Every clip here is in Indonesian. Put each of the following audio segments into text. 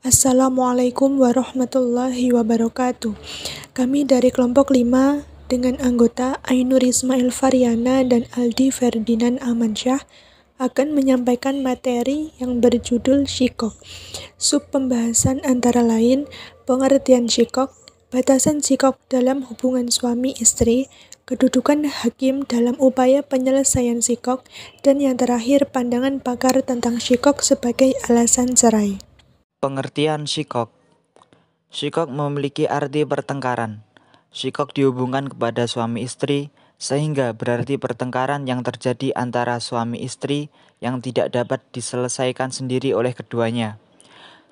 Assalamualaikum warahmatullahi wabarakatuh. Kami dari kelompok 5 dengan anggota Ainur Ismail Faryana dan Aldi Ferdinand Amansyah akan menyampaikan materi yang berjudul Shikok. Sub pembahasan antara lain pengertian shikok, batasan shikok dalam hubungan suami istri, kedudukan hakim dalam upaya penyelesaian shikok, dan yang terakhir pandangan pakar tentang shikok sebagai alasan cerai. Pengertian shikok. Shikok memiliki arti pertengkaran. Shikok dihubungkan kepada suami istri, sehingga berarti pertengkaran yang terjadi antara suami istri yang tidak dapat diselesaikan sendiri oleh keduanya.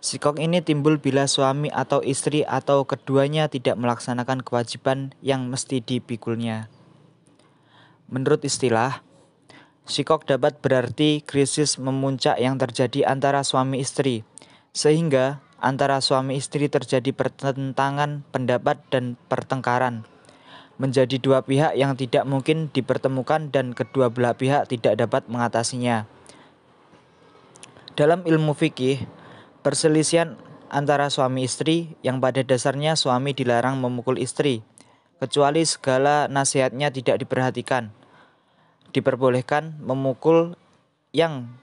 Shikok ini timbul bila suami atau istri atau keduanya tidak melaksanakan kewajiban yang mesti dipikulnya. Menurut istilah, shikok dapat berarti krisis memuncak yang terjadi antara suami istri, sehingga antara suami istri terjadi pertentangan pendapat dan pertengkaran, menjadi dua pihak yang tidak mungkin dipertemukan dan kedua belah pihak tidak dapat mengatasinya. Dalam ilmu fikih, perselisihan antara suami istri yang pada dasarnya suami dilarang memukul istri, kecuali segala nasihatnya tidak diperhatikan. Diperbolehkan memukul yang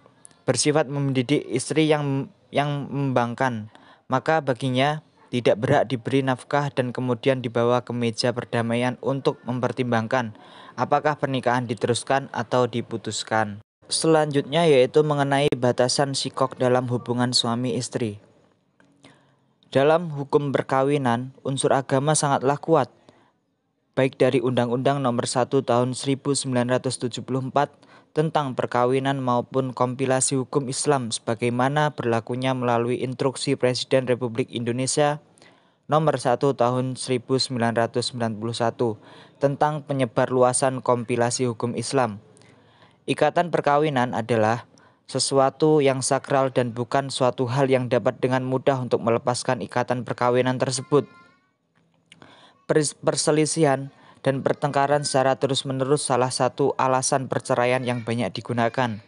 bersifat mendidik istri yang membangkang, maka baginya tidak berhak diberi nafkah dan kemudian dibawa ke meja perdamaian untuk mempertimbangkan apakah pernikahan diteruskan atau diputuskan. Selanjutnya yaitu mengenai batasan shikok dalam hubungan suami istri. Dalam hukum perkawinan, unsur agama sangatlah kuat, baik dari Undang-Undang Nomor 1 Tahun 1974 tentang perkawinan maupun kompilasi hukum Islam sebagaimana berlakunya melalui Instruksi Presiden Republik Indonesia Nomor 1 Tahun 1991 tentang penyebarluasan kompilasi hukum Islam. Ikatan perkawinan adalah sesuatu yang sakral dan bukan suatu hal yang dapat dengan mudah untuk melepaskan ikatan perkawinan tersebut. Perselisihan dan pertengkaran secara terus-menerus salah satu alasan perceraian yang banyak digunakan.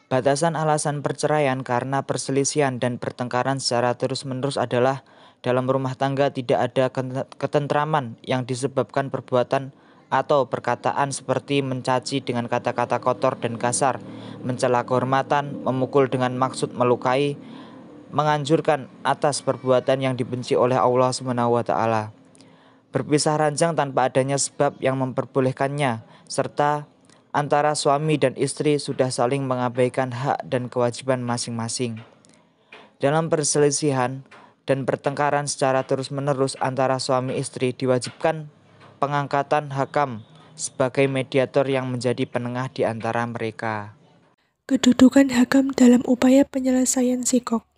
Batasan alasan perceraian karena perselisihan dan pertengkaran secara terus-menerus adalah dalam rumah tangga tidak ada ketentraman yang disebabkan perbuatan atau perkataan seperti mencaci dengan kata-kata kotor dan kasar, mencela kehormatan, memukul dengan maksud melukai, menganjurkan atas perbuatan yang dibenci oleh Allah SWT. Berpisah ranjang tanpa adanya sebab yang memperbolehkannya, serta antara suami dan istri sudah saling mengabaikan hak dan kewajiban masing-masing. Dalam perselisihan dan pertengkaran secara terus-menerus antara suami istri diwajibkan pengangkatan hakam sebagai mediator yang menjadi penengah di antara mereka. Kedudukan hakam dalam upaya penyelesaian shikok.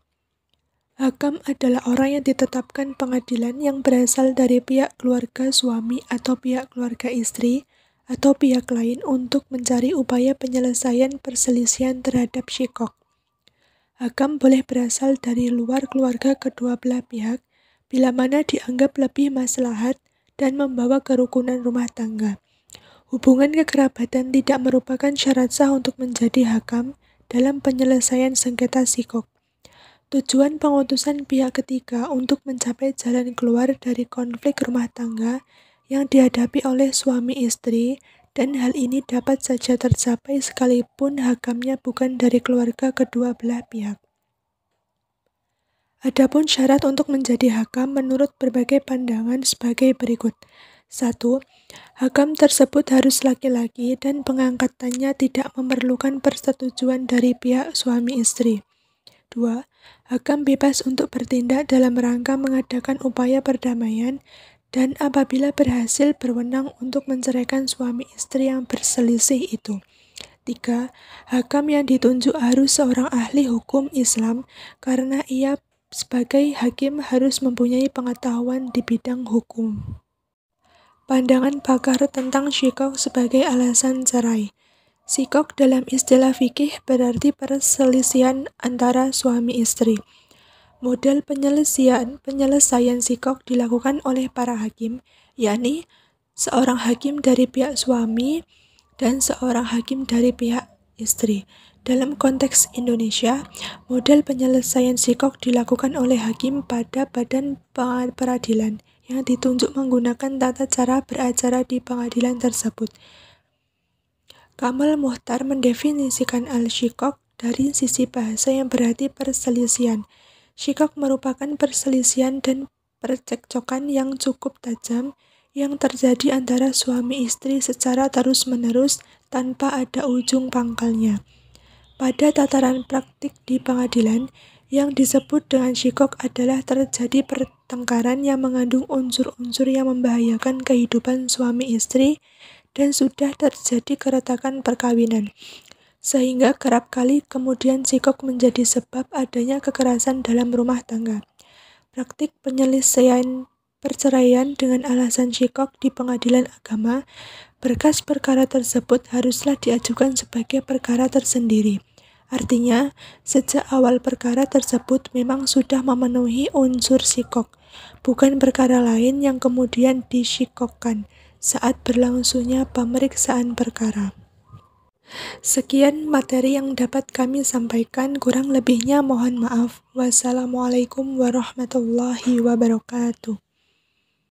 Hakam adalah orang yang ditetapkan pengadilan yang berasal dari pihak keluarga suami atau pihak keluarga istri atau pihak lain untuk mencari upaya penyelesaian perselisihan terhadap shikok. Hakam boleh berasal dari luar keluarga kedua belah pihak bila mana dianggap lebih maslahat dan membawa kerukunan rumah tangga. Hubungan kekerabatan tidak merupakan syarat sah untuk menjadi hakam dalam penyelesaian sengketa shikok. Tujuan pengutusan pihak ketiga untuk mencapai jalan keluar dari konflik rumah tangga yang dihadapi oleh suami istri, dan hal ini dapat saja tercapai sekalipun hakamnya bukan dari keluarga kedua belah pihak. Adapun syarat untuk menjadi hakam menurut berbagai pandangan sebagai berikut. 1. Hakam tersebut harus laki-laki dan pengangkatannya tidak memerlukan persetujuan dari pihak suami istri. 2. Hakam bebas untuk bertindak dalam rangka mengadakan upaya perdamaian dan apabila berhasil berwenang untuk menceraikan suami istri yang berselisih itu. 3. Hakam yang ditunjuk harus seorang ahli hukum Islam karena ia sebagai hakim harus mempunyai pengetahuan di bidang hukum. Pandangan pakar tentang shikok sebagai alasan cerai. Shikok dalam istilah fikih berarti perselisihan antara suami istri. Model penyelesaian shikok dilakukan oleh para hakim, yakni seorang hakim dari pihak suami dan seorang hakim dari pihak istri. Dalam konteks Indonesia, model penyelesaian shikok dilakukan oleh hakim pada badan peradilan yang ditunjuk menggunakan tata cara beracara di pengadilan tersebut. Kamal Muhtar mendefinisikan al-shikok dari sisi bahasa yang berarti perselisihan. Shikok merupakan perselisihan dan percekcokan yang cukup tajam yang terjadi antara suami istri secara terus-menerus tanpa ada ujung pangkalnya. Pada tataran praktik di pengadilan, yang disebut dengan shikok adalah terjadi pertengkaran yang mengandung unsur-unsur yang membahayakan kehidupan suami istri dan sudah terjadi keretakan perkawinan. Sehingga kerap kali kemudian shikok menjadi sebab adanya kekerasan dalam rumah tangga. Praktik penyelesaian perceraian dengan alasan shikok di pengadilan agama, berkas perkara tersebut haruslah diajukan sebagai perkara tersendiri. Artinya, sejak awal perkara tersebut memang sudah memenuhi unsur shikok, bukan perkara lain yang kemudian disyikokkan saat berlangsungnya pemeriksaan perkara. Sekian materi yang dapat kami sampaikan, kurang lebihnya mohon maaf. Wassalamualaikum warahmatullahi wabarakatuh.